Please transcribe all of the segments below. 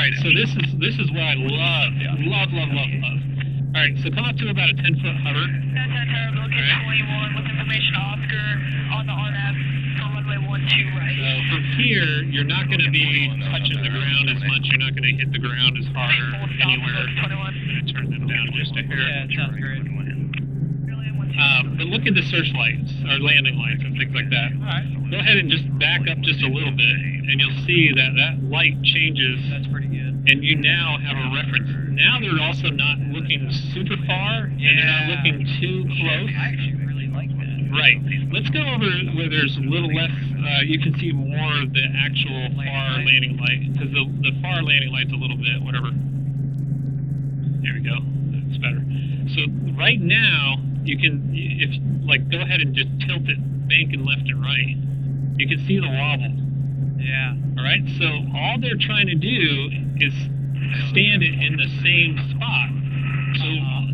right, so this is what I love. Love. All right, so come up to about a 10-foot hover. Looking 21 with information Oscar on the RNAV for runway 12 right. So from here, you're not going to be touching the ground as much. You're not going to hit the ground as hard or anywhere. Turn them down just a hair. Yeah, it sounds great. But look at the search lights, or landing lights, and things like that. All right. Go ahead and just back up just a little bit, and you'll see that that light changes. That's pretty good. And you now have a reference. Now they're also not looking super far, and they're not looking too close. I actually really like that. Right. Let's go over where there's a little less, you can see more of the actual far landing light, because the far landing light's a little bit, whatever. There we go. That's better. So right now, you can, go ahead and just tilt it, banking left and right. You can see the wobble. Yeah. All right. So all they're trying to do is stand it in the same spot. So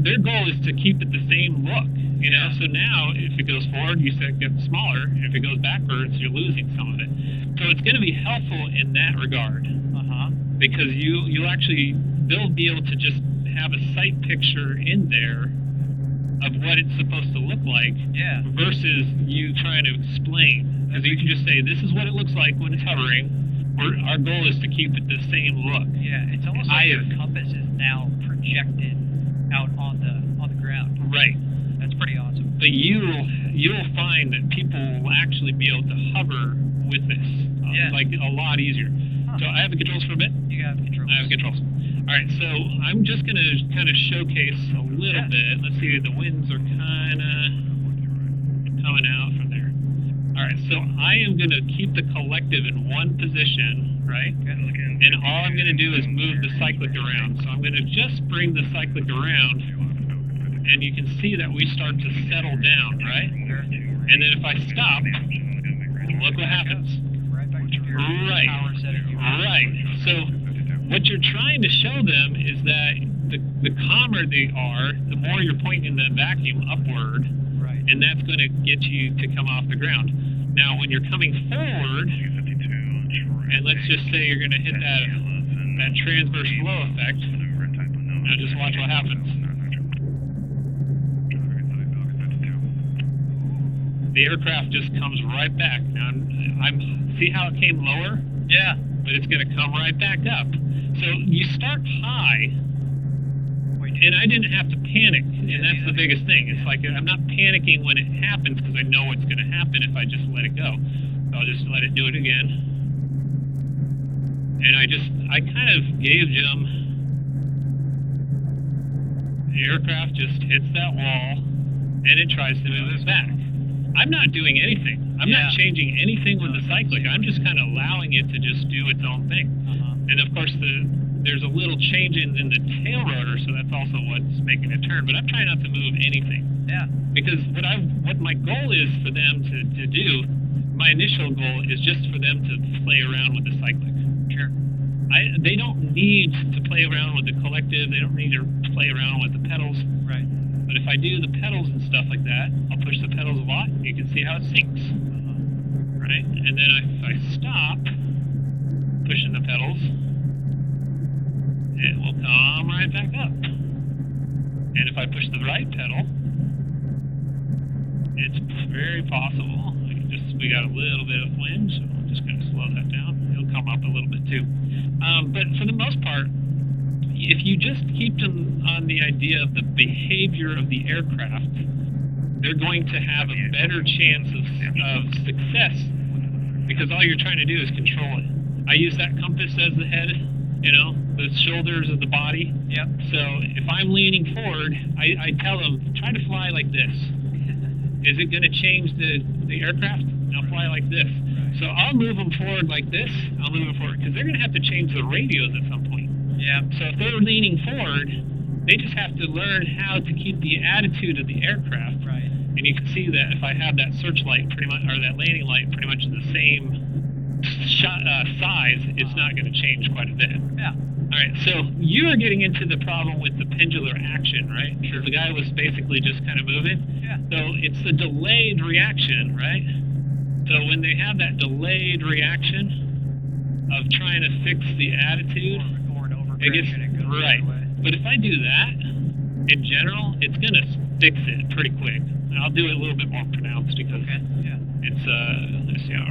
their goal is to keep it the same look. You know. So now, if it goes forward, you said it gets smaller. If it goes backwards, you're losing some of it. So it's going to be helpful in that regard. Because you'll actually, they'll be able to just have a sight picture in there of what it's supposed to look like, versus you trying to explain. Because you can just say, this is what it looks like when it's hovering. Our goal is to keep it the same look. Yeah, it's almost like your compass is now projected out on the ground. Right. That's pretty awesome. But you'll find that people will actually be able to hover with this, like a lot easier. So I have the controls for a bit. You have controls. I have controls. All right, so I'm just going to kind of showcase a little bit. Let's see, the winds are kind of coming out from there. All right, so I am going to keep the collective in one position, right? And all I'm going to do is move the cyclic around. So I'm going to just bring the cyclic around, and you can see that we start to settle down, right? And then if I stop, look what happens. Right back to your power setting. Right. So what you're trying to show them is that the calmer they are, the more you're pointing the vacuum upward, and that's going to get you to come off the ground. Now, when you're coming forward, and let's just say you're going to hit that transverse flow effect, now just watch what happens. The aircraft just comes right back. Now, see how it came lower? Yeah. But it's going to come right back up. So you start high, and I didn't have to panic, and that's the biggest thing. It's like I'm not panicking when it happens because I know what's going to happen if I just let it go. So I'll just let it do it again. And I kind of gave them, the aircraft just hits that wall, and it tries to move it back. I'm not doing anything. I'm not changing anything with the cyclic. I'm just kind of allowing it to just do its own thing. And of course, there's a little change in the tail rotor, so that's also what's making it turn. But I'm trying not to move anything. Yeah. Because what my goal is for them to do, my initial goal is just for them to play around with the cyclic. Sure. They don't need to play around with the collective. They don't need to play around with the pedals. Right. But if I do the pedals and stuff like that, I'll push the pedals a lot. You can see how it sinks. Right? And then if I stop pushing the pedals, it will come right back up. And if I push the right pedal, it's very possible. We got a little bit of wind, so I'm just going to slow that down. It'll come up a little bit too. But for the most part, if you just keep them on the idea of the behavior of the aircraft, they're going to have a better chance of success, because all you're trying to do is control it. I use that compass as the head, the shoulders of the body. Yep. So if I'm leaning forward, I tell them, try to fly like this. Is it going to change the aircraft? I'll fly like this. Right. So I'll move them forward like this. I'll move them forward, because they're going to have to change the radios at some point. Yeah. So if they're leaning forward, they just have to learn how to keep the attitude of the aircraft. Right. And you can see that if I have that searchlight pretty much, or that landing light pretty much the same size, it's not going to change quite a bit. Yeah. All right, so you are getting into the problem with the pendular action, right? Because the guy was basically just kind of moving. Yeah. So it's a delayed reaction, right? So when they have that delayed reaction of trying to fix the attitude, It gets progression, it goes right. that way. But if I do that, in general, it's gonna fix it pretty quick. And I'll do it a little bit more pronounced because Okay, yeah. it's let's see how.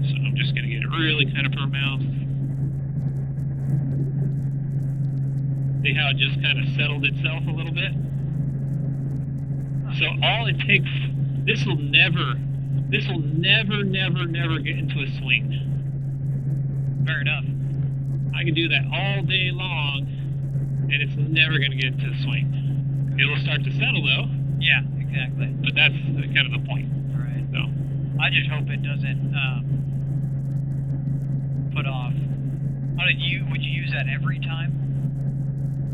So I'm just gonna get it really kind of pronounced. See how it just kind of settled itself a little bit? So all it takes, this will never, never get into a swing. Fair enough. I can do that all day long, and it's never going to get into a swing. It'll start to settle though, Yeah, exactly. but that's kind of the point. Right. So, I just hope it doesn't put off. Would you use that every time?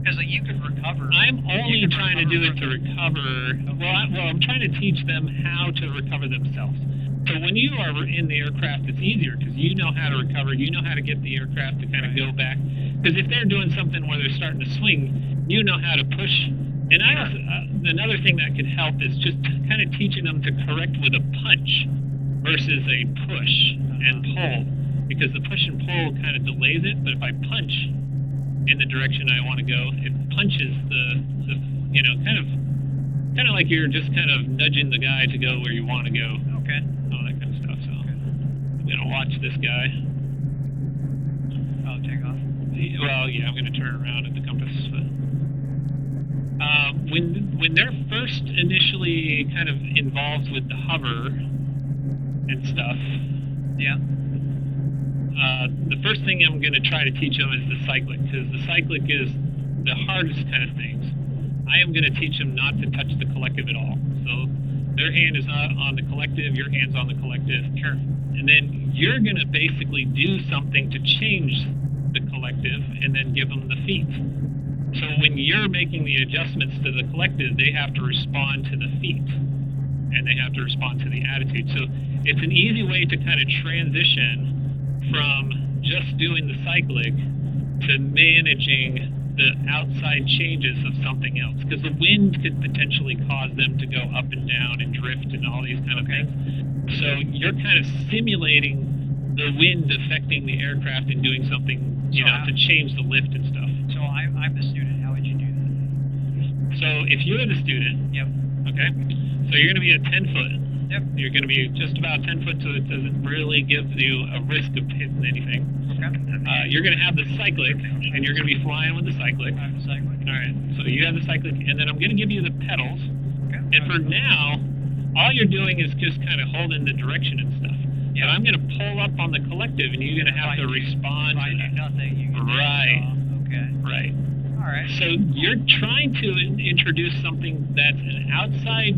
Because like you could recover. I'm only you could trying to do it to from recover. Okay. Well, I'm trying to teach them how to recover themselves. So when you are in the aircraft, it's easier because you know how to recover. You know how to get the aircraft to kind of go back. Because if they're doing something where they're starting to swing, you know how to push. And I also, another thing that could help is just kind of teaching them to correct with a punch versus a push and pull. Because the push and pull kind of delays it, but if I punch in the direction I want to go, it punches the you know, kind of like you're just kind of nudging the guy to go where you want to go. Okay. All that kind of stuff. So I'm gonna watch this guy. Oh, take off. Well, yeah, I'm gonna turn around at the compass. But, when they're first initially kind of involved with the hover and stuff, Yeah. the first thing I'm going to try to teach them is the cyclic, because the cyclic is the hardest kind of things. I am going to teach them not to touch the collective at all. So their hand is not on the collective, your hand's on the collective. Sure. And then you're going to basically do something to change the collective and then give them the feet. So when you're making the adjustments to the collective, they have to respond to the feet. And they have to respond to the attitude. So it's an easy way to kind of transition from just doing the cyclic to managing the outside changes of something else, because the wind could potentially cause them to go up and down and drift and all these kind of things. So you're kind of simulating the wind affecting the aircraft and doing something, you know, to change the lift and stuff. So I'm the student. How would you do that? So if you're the student, Yep. okay, so you're going to be at 10 foot. Yep. You're going to be just about 10 foot, so it doesn't really give you a risk of hitting anything. Okay. You're going to have the cyclic, and you're going to be flying with the cyclic. I'm the cyclic. All right, so you have the cyclic, and then I'm going to give you the pedals. Okay. And for now, all you're doing is just kind of holding the direction and stuff. Yeah. But I'm going to pull up on the collective, and you're going to have to respond If I to do that. nothing, you can Right. Okay. Right. All right. So you're trying to introduce something that's an outside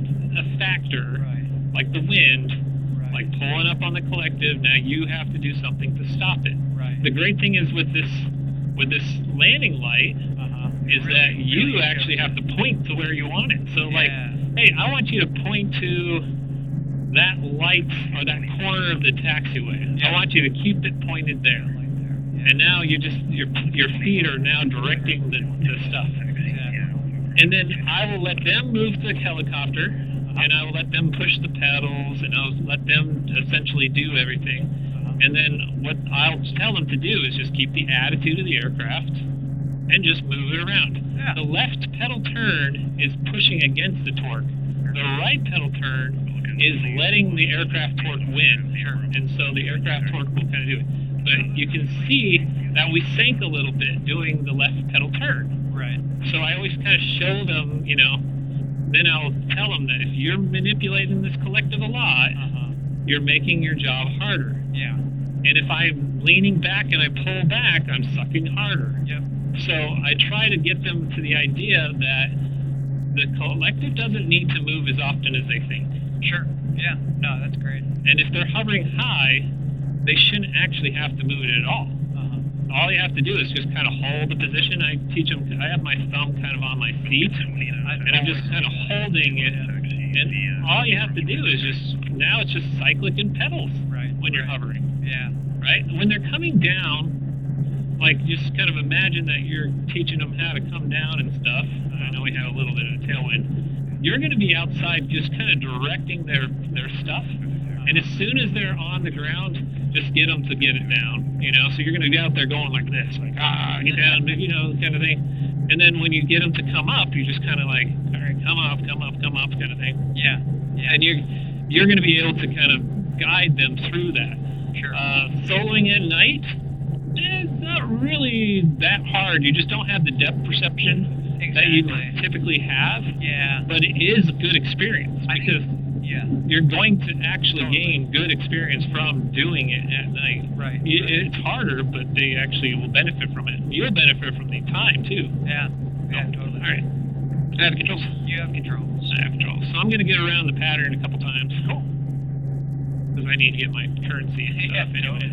factor, Right. like the wind, Right. like pulling up on the collective. Now you have to do something to stop it. Right. The great thing is with this landing light is that you actually have to point to where you want it. So like, hey, I want you to point to that light or that corner of the taxiway. I want you to keep it pointed there. And now you just your feet are now directing the stuff. And then I will let them move the helicopter, and I will let them push the pedals, and I'll let them essentially do everything. And then what I'll tell them to do is just keep the attitude of the aircraft and just move it around. Yeah. The left pedal turn is pushing against the torque. The right pedal turn is letting the aircraft torque win. And so the aircraft torque will kind of do it. But you can see that we sank a little bit doing the left pedal turn. Right. So I always kind of show them, you know, then I'll tell them that if you're manipulating this collective a lot, you're making your job harder. Yeah. And if I'm leaning back and I pull back, I'm sucking harder. Yep. So I try to get them to the idea that the collective doesn't need to move as often as they think. Sure. Yeah. No, that's great. And if they're hovering high, they shouldn't actually have to move it at all. All you have to do is just kind of hold the position. I teach them, I have my thumb kind of on my seat, and I'm just kind of holding it. And all you have to do is just, now it's just cyclic and pedals when you're hovering. Yeah. Right? When they're coming down, like just kind of imagine that you're teaching them how to come down and stuff. I know we had a little bit of a tailwind. You're going to be outside just kind of directing their stuff. And as soon as they're on the ground, just get them to get it down, you know? So you're going to be out there going like this, like, get down, you know, kind of thing. And then when you get them to come up, you just kind of like, all right, come up, kind of thing. Yeah. Yeah. And you're going to be able to kind of guide them through that. Sure. Soloing at night, it's not really that hard. You just don't have the depth perception that you typically have. Yeah. But it is a good experience because you're going to actually gain good experience from doing it at night. Right. It's harder, but they actually will benefit from it. You'll benefit from the time too. Yeah. Yeah, totally. All right. I have controls. You have controls. I have controls. So I'm going to get around the pattern a couple times. Cool. Because I need to get my currency and stuff anyway.